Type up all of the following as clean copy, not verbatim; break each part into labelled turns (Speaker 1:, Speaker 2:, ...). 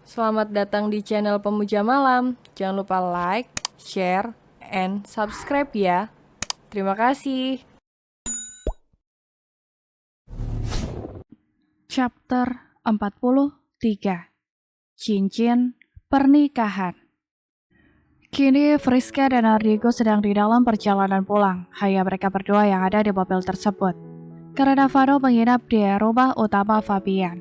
Speaker 1: Selamat datang di channel Pemuja Malam. Jangan lupa like, share, and subscribe ya. Terima kasih.
Speaker 2: Chapter 43. Cincin Pernikahan. Kini Friska dan Ardigo sedang di dalam perjalanan pulang. Hanya mereka berdua yang ada di mobil tersebut. Karena Vano menginap di rumah utama Fabian.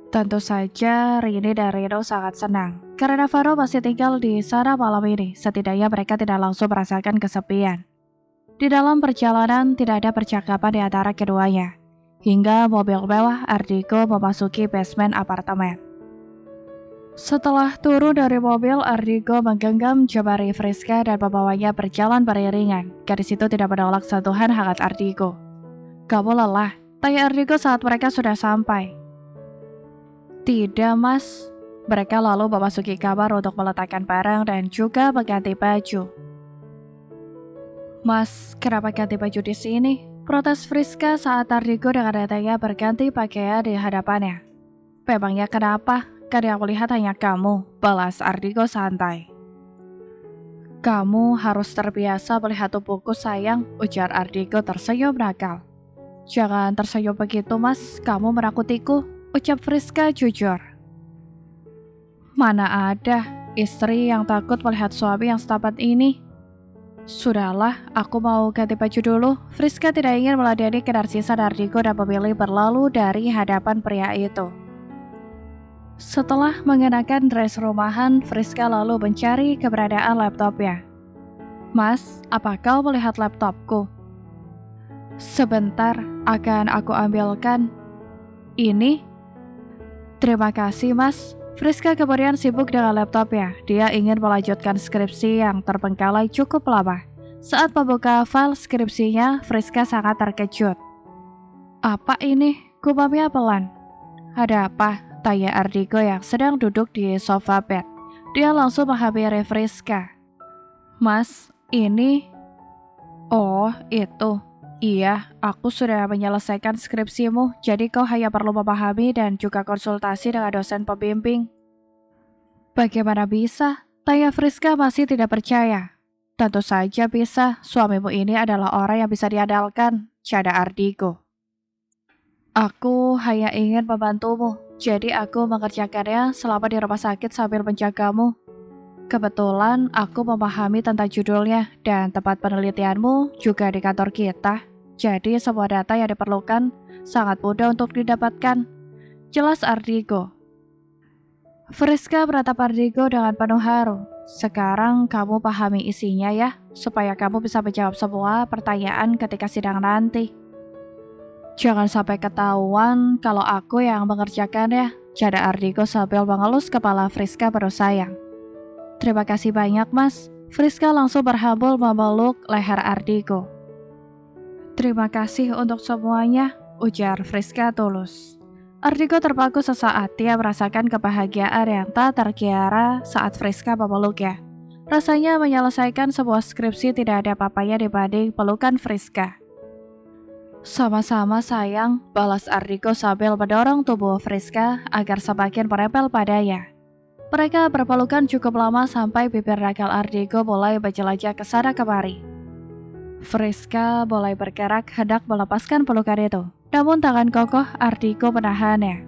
Speaker 2: Tentu saja Rini dan Rino sangat senang. Karena Vano masih tinggal di sana malam ini. Setidaknya mereka tidak langsung merasakan kesepian. Di dalam perjalanan tidak ada percakapan di antara keduanya. Hingga mobil mewah Ardigo memasuki basement apartemen. Setelah turun dari mobil, Ardigo menggenggam jemari Friska dan membawanya berjalan beriringan. Gadis itu tidak menolak sentuhan hangat Ardigo. "Kamu lelah?" tanya Ardigo saat mereka sudah sampai. "Tidak, Mas." Mereka lalu memasuki kamar untuk meletakkan barang dan juga mengganti baju. "Mas, kenapa ganti baju di sini?" protes Friska saat Ardigo dengan datanya berganti pakaian di hadapannya. "Memangnya kenapa? Kan yang melihat hanya kamu," balas Ardigo santai. "Kamu harus terbiasa melihat tubuhku sayang," ujar Ardigo tersenyum nakal. "Jangan tersenyum begitu, Mas, kamu menakutiku," ucap Friska jujur. "Mana ada istri yang takut melihat suami yang setampan ini." "Sudahlah, aku mau ganti baju dulu." Friska tidak ingin meladeni kenarsisan Ardigo dan memilih berlalu dari hadapan pria itu. Setelah mengenakan dress rumahan, Friska lalu mencari keberadaan laptopnya. "Mas, apa kau melihat laptopku?" "Sebentar, akan aku ambilkan." "Ini?" "Terima kasih, Mas." Friska kemudian sibuk dengan laptopnya. Dia ingin melanjutkan skripsi yang terbengkalai cukup lama. Saat membuka file skripsinya, Friska sangat terkejut. "Apa ini?" gumamnya pelan. "Ada apa?" tanya Ardigo yang sedang duduk di sofa bed. Dia langsung menghampiri Friska. "Mas, ini..." "Oh, itu. Iya, aku sudah menyelesaikan skripsimu, jadi kau hanya perlu memahami dan juga konsultasi dengan dosen pembimbing." "Bagaimana bisa?" tanya Friska masih tidak percaya. "Tentu saja bisa, suamimu ini adalah orang yang bisa diandalkan," canda Ardigo. "Aku hanya ingin membantumu, jadi aku mengerjakannya selama di rumah sakit sambil menjagamu. Kebetulan aku memahami tentang judulnya dan tempat penelitianmu juga di kantor kita. Jadi semua data yang diperlukan sangat mudah untuk didapatkan," jelas Ardigo. Friska beratap Ardigo dengan penuh haru. "Sekarang kamu pahami isinya ya, supaya kamu bisa menjawab semua pertanyaan ketika sidang nanti." "Jangan sampai ketahuan kalau aku yang mengerjakannya," canda Ardigo sambil mengelus kepala Friska penuh sayang. "Terima kasih banyak, Mas." Friska langsung berhambul memeluk leher Ardigo. "Terima kasih untuk semuanya," ujar Friska tulus. Ardigo terpaku sesaat. Dia merasakan kebahagiaan yang tak terkira saat Friska memeluknya. Rasanya menyelesaikan sebuah skripsi tidak ada apa-apanya dibanding pelukan Friska. "Sama-sama sayang," balas Ardigo sambil mendorong tubuh Friska agar semakin menempel padanya. Mereka berpelukan cukup lama sampai bibir nakal Ardigo mulai menjelajah ke sana kemari. Friska mulai bergerak hendak melepaskan pelukan itu, namun tangan kokoh Ardigo menahannya.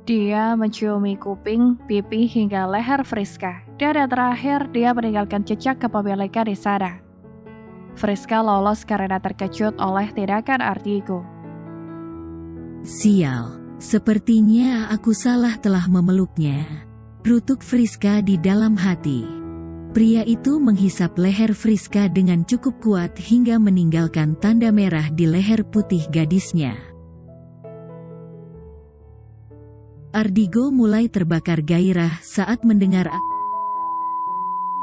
Speaker 2: Dia menciumi kuping, pipi hingga leher Friska, dan yang terakhir dia meninggalkan jejak kepemilikan di sana. Friska lolos karena terkejut oleh tindakan Ardigo.
Speaker 3: "Sial, sepertinya aku salah telah memeluknya," rutuk Friska di dalam hati. Pria itu menghisap leher Friska dengan cukup kuat hingga meninggalkan tanda merah di leher putih gadisnya. Ardigo mulai terbakar gairah saat mendengar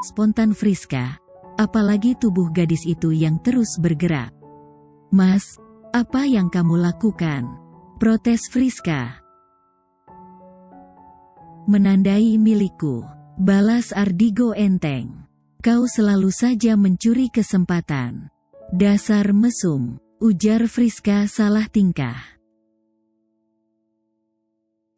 Speaker 3: spontan Friska, apalagi tubuh gadis itu yang terus bergerak. "Mas, apa yang kamu lakukan?" protes Friska. "Menandai milikku," balas Ardigo enteng. "Kau selalu saja mencuri kesempatan. Dasar mesum," ujar Friska salah tingkah.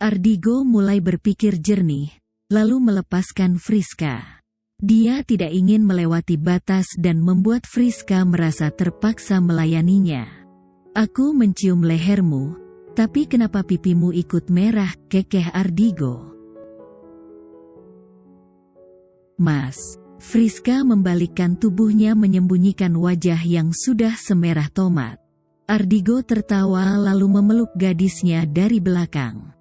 Speaker 3: Ardigo mulai berpikir jernih, lalu melepaskan Friska. Dia tidak ingin melewati batas dan membuat Friska merasa terpaksa melayaninya. Aku mencium lehermu, tapi kenapa pipimu ikut merah, kekeh Ardigo. Mas, Friska membalikkan tubuhnya menyembunyikan wajah yang sudah semerah tomat. Ardigo tertawa lalu memeluk gadisnya dari belakang.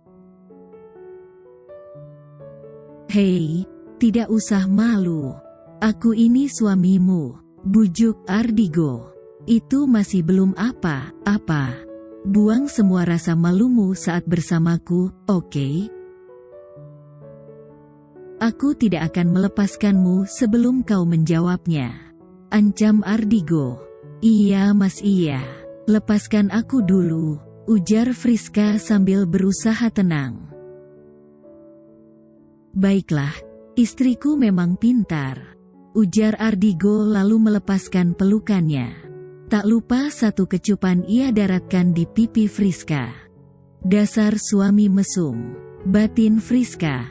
Speaker 3: Hei, tidak usah malu. Aku ini suamimu, bujuk Ardigo. Itu masih belum apa-apa. Buang semua rasa malumu saat bersamaku, oke? Aku tidak akan melepaskanmu sebelum kau menjawabnya. Ancam Ardigo. Iya mas iya. Lepaskan aku dulu, ujar Friska sambil berusaha tenang. Baiklah, istriku memang pintar, ujar Ardigo lalu melepaskan pelukannya. Tak lupa satu kecupan ia daratkan di pipi Friska. Dasar suami mesum, batin Friska.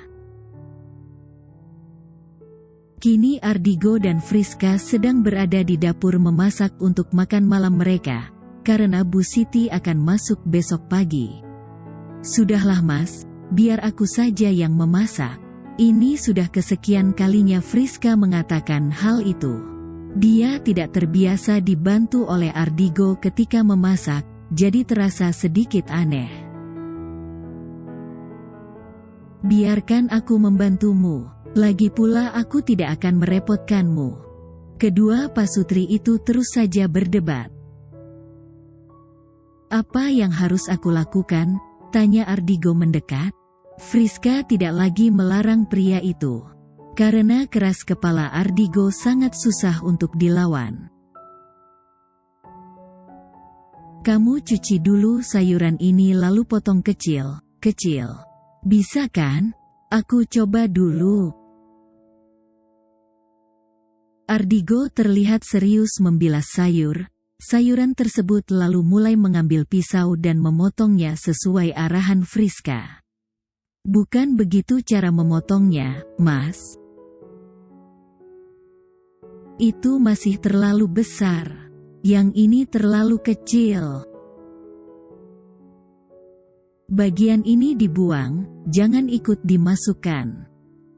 Speaker 3: Kini Ardigo dan Friska sedang berada di dapur memasak untuk makan malam mereka, karena Bu Siti akan masuk besok pagi. Sudahlah mas, biar aku saja yang memasak. Ini sudah kesekian kalinya Friska mengatakan hal itu. Dia tidak terbiasa dibantu oleh Ardigo ketika memasak, jadi terasa sedikit aneh. Biarkan aku membantumu, lagi pula aku tidak akan merepotkanmu. Kedua pasutri itu terus saja berdebat. Apa yang harus aku lakukan? Tanya Ardigo mendekat. Friska tidak lagi melarang pria itu. Karena keras kepala Ardigo sangat susah untuk dilawan. Kamu cuci dulu sayuran ini lalu potong kecil-kecil. Bisa kan? Aku coba dulu. Ardigo terlihat serius membilas sayuran tersebut lalu mulai mengambil pisau dan memotongnya sesuai arahan Friska. Bukan begitu cara memotongnya, mas. Itu masih terlalu besar. Yang ini terlalu kecil. Bagian ini dibuang, jangan ikut dimasukkan.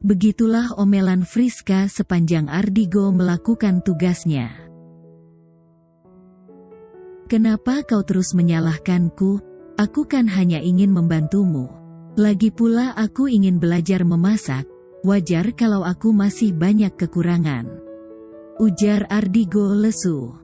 Speaker 3: Begitulah omelan Friska sepanjang Ardigo melakukan tugasnya. Kenapa kau terus menyalahkanku? Aku kan hanya ingin membantumu. Lagi pula aku ingin belajar memasak, wajar kalau aku masih banyak kekurangan. Ujar Ardigo lesu.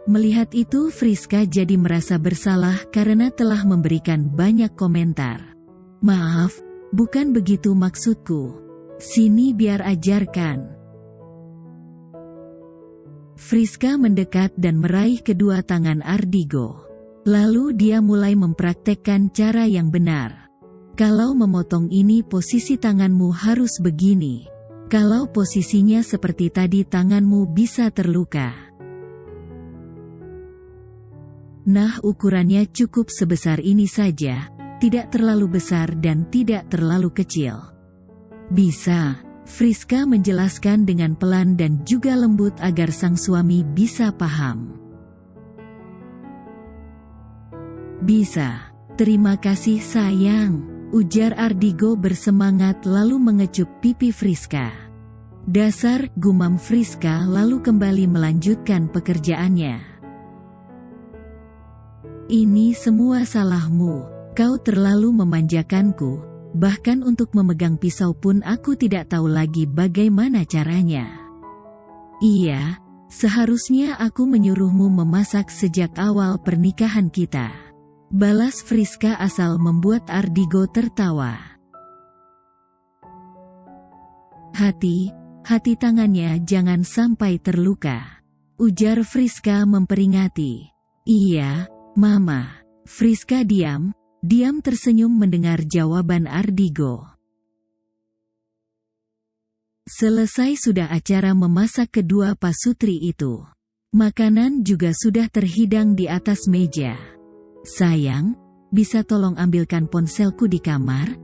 Speaker 3: Melihat itu Friska jadi merasa bersalah karena telah memberikan banyak komentar. Maaf, bukan begitu maksudku. Sini biar ajarkan. Friska mendekat dan meraih kedua tangan Ardigo. Lalu dia mulai mempraktekkan cara yang benar. Kalau memotong ini posisi tanganmu harus begini. Kalau posisinya seperti tadi tanganmu bisa terluka. Nah ukurannya cukup sebesar ini saja, tidak terlalu besar dan tidak terlalu kecil. Bisa, Friska menjelaskan dengan pelan dan juga lembut agar sang suami bisa paham. Bisa, terima kasih sayang, ujar Ardigo bersemangat lalu mengecup pipi Friska. Dasar, gumam Friska lalu kembali melanjutkan pekerjaannya. Ini semua salahmu, kau terlalu memanjakanku, bahkan untuk memegang pisau pun aku tidak tahu lagi bagaimana caranya. Iya, seharusnya aku menyuruhmu memasak sejak awal pernikahan kita. Balas Friska asal membuat Ardigo tertawa. Hati tangannya jangan sampai terluka. Ujar Friska memperingati. Iya, Mama. Friska diam tersenyum mendengar jawaban Ardigo. Selesai sudah acara memasak kedua pasutri itu. Makanan juga sudah terhidang di atas meja. Sayang, bisa tolong ambilkan ponselku di kamar?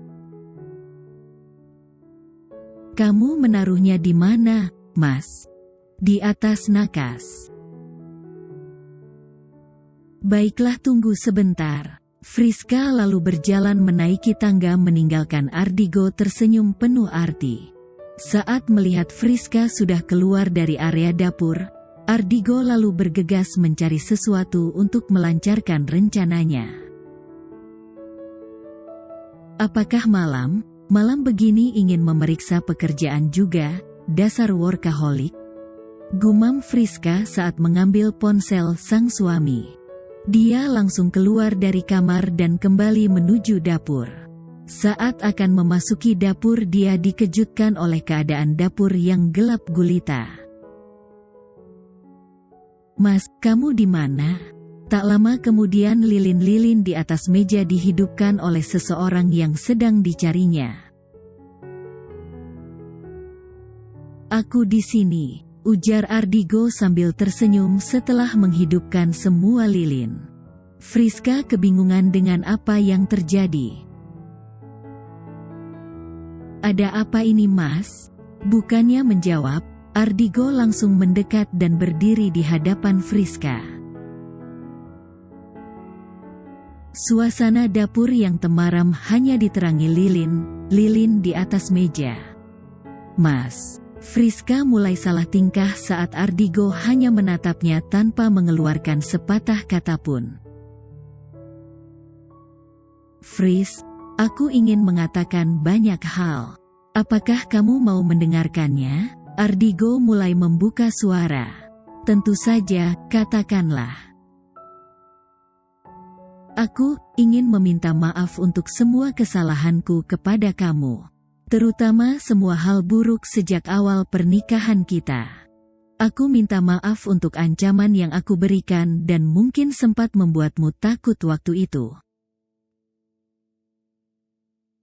Speaker 3: Kamu menaruhnya di mana, Mas? Di atas nakas. Baiklah, tunggu sebentar. Friska lalu berjalan menaiki tangga meninggalkan Ardigo tersenyum penuh arti. Saat melihat Friska sudah keluar dari area dapur, Ardigo lalu bergegas mencari sesuatu untuk melancarkan rencananya. Apakah malam begini ingin memeriksa pekerjaan juga, dasar workaholic? Gumam Friska saat mengambil ponsel sang suami. Dia langsung keluar dari kamar dan kembali menuju dapur. Saat akan memasuki dapur, dia dikejutkan oleh keadaan dapur yang gelap gulita. "Mas, kamu di mana?" Tak lama kemudian lilin-lilin di atas meja dihidupkan oleh seseorang yang sedang dicarinya. "Aku di sini," ujar Ardigo sambil tersenyum setelah menghidupkan semua lilin. Friska kebingungan dengan apa yang terjadi. "Ada apa ini, Mas?" Bukannya menjawab, Ardigo langsung mendekat dan berdiri di hadapan Friska. Suasana dapur yang temaram hanya diterangi lilin di atas meja. "Mas." Friska mulai salah tingkah saat Ardigo hanya menatapnya tanpa mengeluarkan sepatah kata pun. "Fris, aku ingin mengatakan banyak hal. Apakah kamu mau mendengarkannya?" Ardigo mulai membuka suara. "Tentu saja, katakanlah." "Aku ingin meminta maaf untuk semua kesalahanku kepada kamu. Terutama semua hal buruk sejak awal pernikahan kita. Aku minta maaf untuk ancaman yang aku berikan dan mungkin sempat membuatmu takut waktu itu.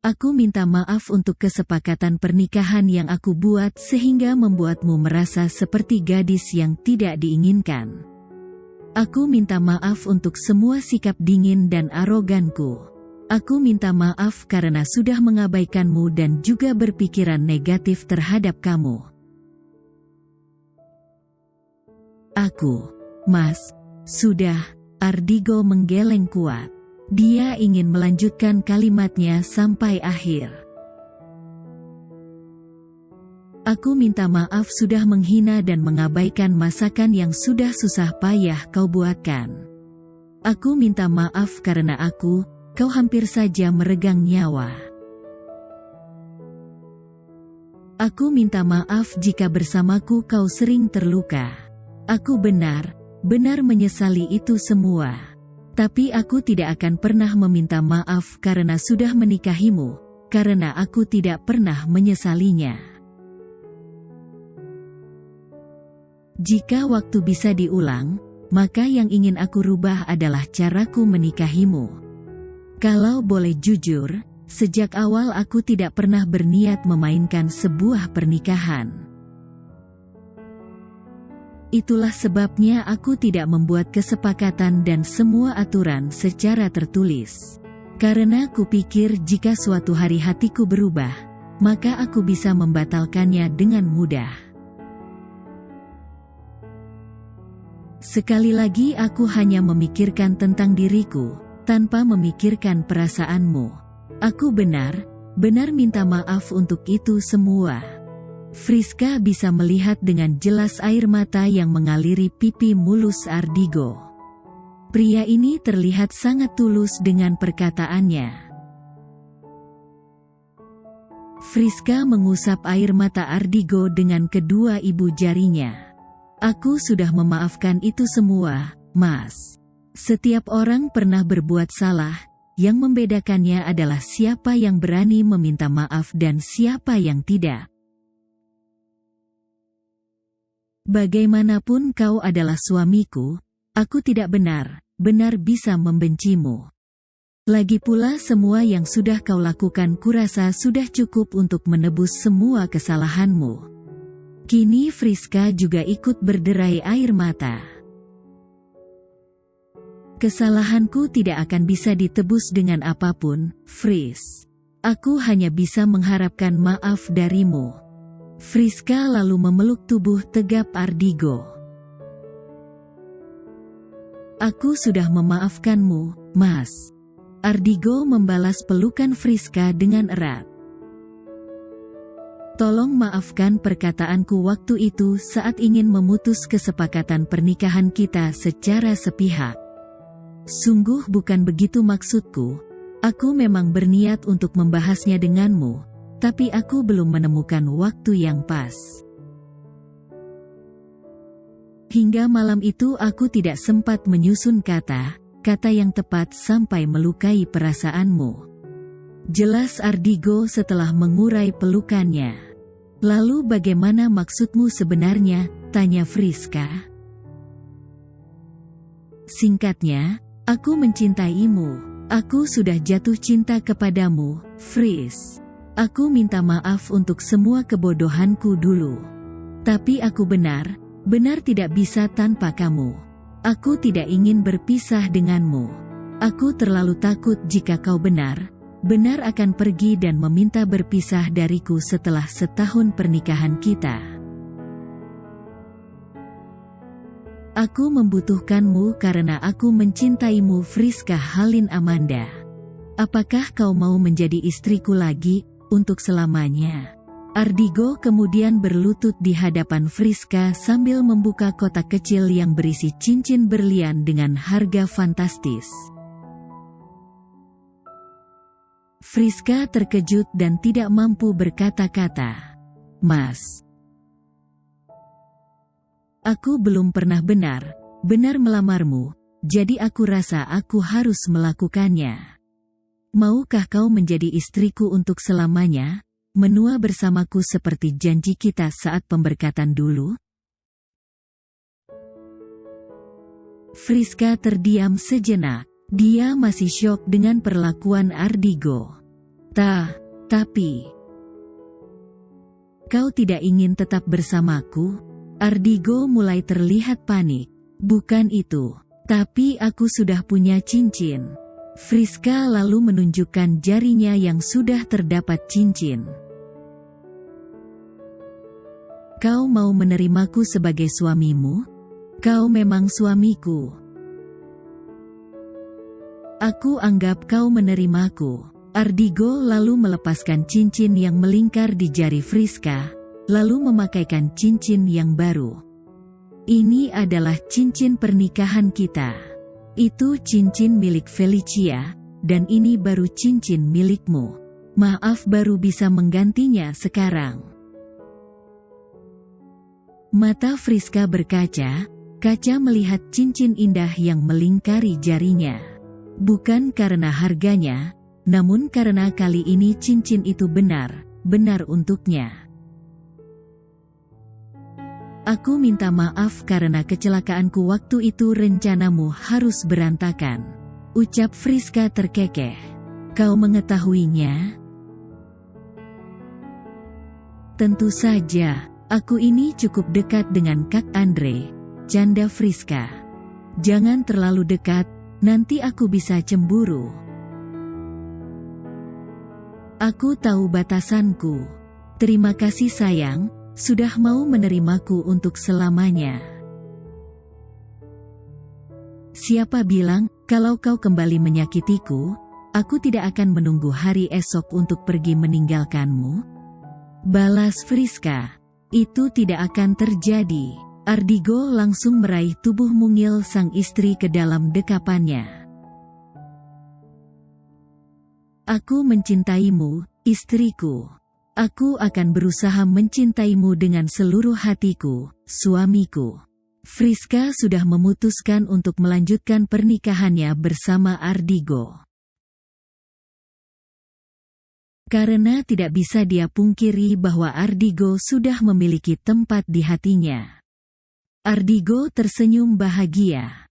Speaker 3: Aku minta maaf untuk kesepakatan pernikahan yang aku buat sehingga membuatmu merasa seperti gadis yang tidak diinginkan. Aku minta maaf untuk semua sikap dingin dan aroganku. Aku minta maaf karena sudah mengabaikanmu dan juga berpikiran negatif terhadap kamu. Mas, sudah." Ardigo menggeleng kuat. Dia ingin melanjutkan kalimatnya sampai akhir. "Aku minta maaf sudah menghina dan mengabaikan masakan yang sudah susah payah kau buatkan. Aku minta maaf karena kau hampir saja meregang nyawa. Aku minta maaf jika bersamaku kau sering terluka. Aku benar-benar menyesali itu semua. Tapi aku tidak akan pernah meminta maaf karena sudah menikahimu, karena aku tidak pernah menyesalinya. Jika waktu bisa diulang, maka yang ingin aku rubah adalah caraku menikahimu. Kalau boleh jujur, sejak awal aku tidak pernah berniat memainkan sebuah pernikahan. Itulah sebabnya aku tidak membuat kesepakatan dan semua aturan secara tertulis. Karena kupikir jika suatu hari hatiku berubah, maka aku bisa membatalkannya dengan mudah. Sekali lagi aku hanya memikirkan tentang diriku, tanpa memikirkan perasaanmu. Aku benar-benar minta maaf untuk itu semua." Friska bisa melihat dengan jelas air mata yang mengaliri pipi mulus Ardigo. Pria ini terlihat sangat tulus dengan perkataannya. Friska mengusap air mata Ardigo dengan kedua ibu jarinya. "Aku sudah memaafkan itu semua, Mas. Setiap orang pernah berbuat salah, yang membedakannya adalah siapa yang berani meminta maaf dan siapa yang tidak. Bagaimanapun kau adalah suamiku, aku tidak benar-benar bisa membencimu. Lagi pula semua yang sudah kau lakukan kurasa sudah cukup untuk menebus semua kesalahanmu." Kini Friska juga ikut berderai air mata. Kesalahanku tidak akan bisa ditebus dengan apapun, Fris. Aku hanya bisa mengharapkan maaf darimu. Friska lalu memeluk tubuh tegap Ardigo. Aku sudah memaafkanmu, Mas. Ardigo membalas pelukan Friska dengan erat. Tolong maafkan perkataanku waktu itu saat ingin memutus kesepakatan pernikahan kita secara sepihak. Sungguh bukan begitu maksudku. Aku memang berniat untuk membahasnya denganmu, tapi aku belum menemukan waktu yang pas. Hingga malam itu aku tidak sempat menyusun kata yang tepat sampai melukai perasaanmu. Jelas Ardigo setelah mengurai pelukannya. Lalu bagaimana maksudmu sebenarnya? Tanya Friska. Singkatnya, aku mencintaimu. Aku sudah jatuh cinta kepadamu, Fris. Aku minta maaf untuk semua kebodohanku dulu. Tapi aku benar tidak bisa tanpa kamu. Aku tidak ingin berpisah denganmu. Aku terlalu takut jika kau benar akan pergi dan meminta berpisah dariku setelah setahun pernikahan kita. Aku membutuhkanmu karena aku mencintaimu, Friska Halin Amanda. Apakah kau mau menjadi istriku lagi, untuk selamanya? Ardigo kemudian berlutut di hadapan Friska sambil membuka kotak kecil yang berisi cincin berlian dengan harga fantastis. Friska terkejut dan tidak mampu berkata-kata. Mas, aku belum pernah benar melamarmu, jadi aku rasa aku harus melakukannya. Maukah kau menjadi istriku untuk selamanya? Menua bersamaku seperti janji kita saat pemberkatan dulu? Friska terdiam sejenak. Dia masih syok dengan perlakuan Ardigo. Tapi... Kau tidak ingin tetap bersamaku? Ardigo mulai terlihat panik. Bukan itu. Tapi aku sudah punya cincin. Friska lalu menunjukkan jarinya yang sudah terdapat cincin. Kau mau menerimaku sebagai suamimu? Kau memang suamiku. Aku anggap kau menerimaku. Ardigo lalu melepaskan cincin yang melingkar di jari Friska, lalu memakaikan cincin yang baru. Ini adalah cincin pernikahan kita. Itu cincin milik Felicia, dan ini baru cincin milikmu. Maaf, baru bisa menggantinya sekarang. Mata Friska berkaca, melihat cincin indah yang melingkari jarinya. Bukan karena harganya, namun karena kali ini cincin itu benar untuknya. Aku minta maaf karena kecelakaanku waktu itu, rencanamu harus berantakan. Ucap Friska terkekeh. Kau mengetahuinya? Tentu saja. Aku ini cukup dekat dengan Kak Andre, canda Friska. Jangan terlalu dekat, nanti aku bisa cemburu. Aku tahu batasanku. Terima kasih sayang, sudah mau menerimaku untuk selamanya. Siapa bilang, kalau kau kembali menyakitiku, aku tidak akan menunggu hari esok untuk pergi meninggalkanmu? Balas Friska. Itu tidak akan terjadi. Ardigo langsung meraih tubuh mungil sang istri ke dalam dekapannya. Aku mencintaimu, istriku. Aku akan berusaha mencintaimu dengan seluruh hatiku, suamiku. Friska sudah memutuskan untuk melanjutkan pernikahannya bersama Ardigo. Karena tidak bisa dia pungkiri bahwa Ardigo sudah memiliki tempat di hatinya. Ardigo tersenyum bahagia.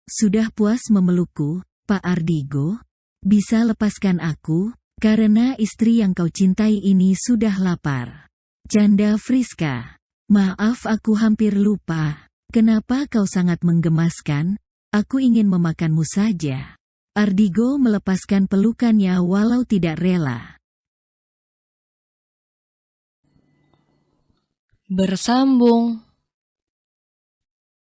Speaker 3: Sudah puas memelukku, Pak Ardigo? Bisa lepaskan aku, karena istri yang kau cintai ini sudah lapar. Canda Friska. Maaf, aku hampir lupa. Kenapa kau sangat menggemaskan? Aku ingin memakanmu saja. Ardigo melepaskan pelukannya walau tidak rela.
Speaker 1: Bersambung.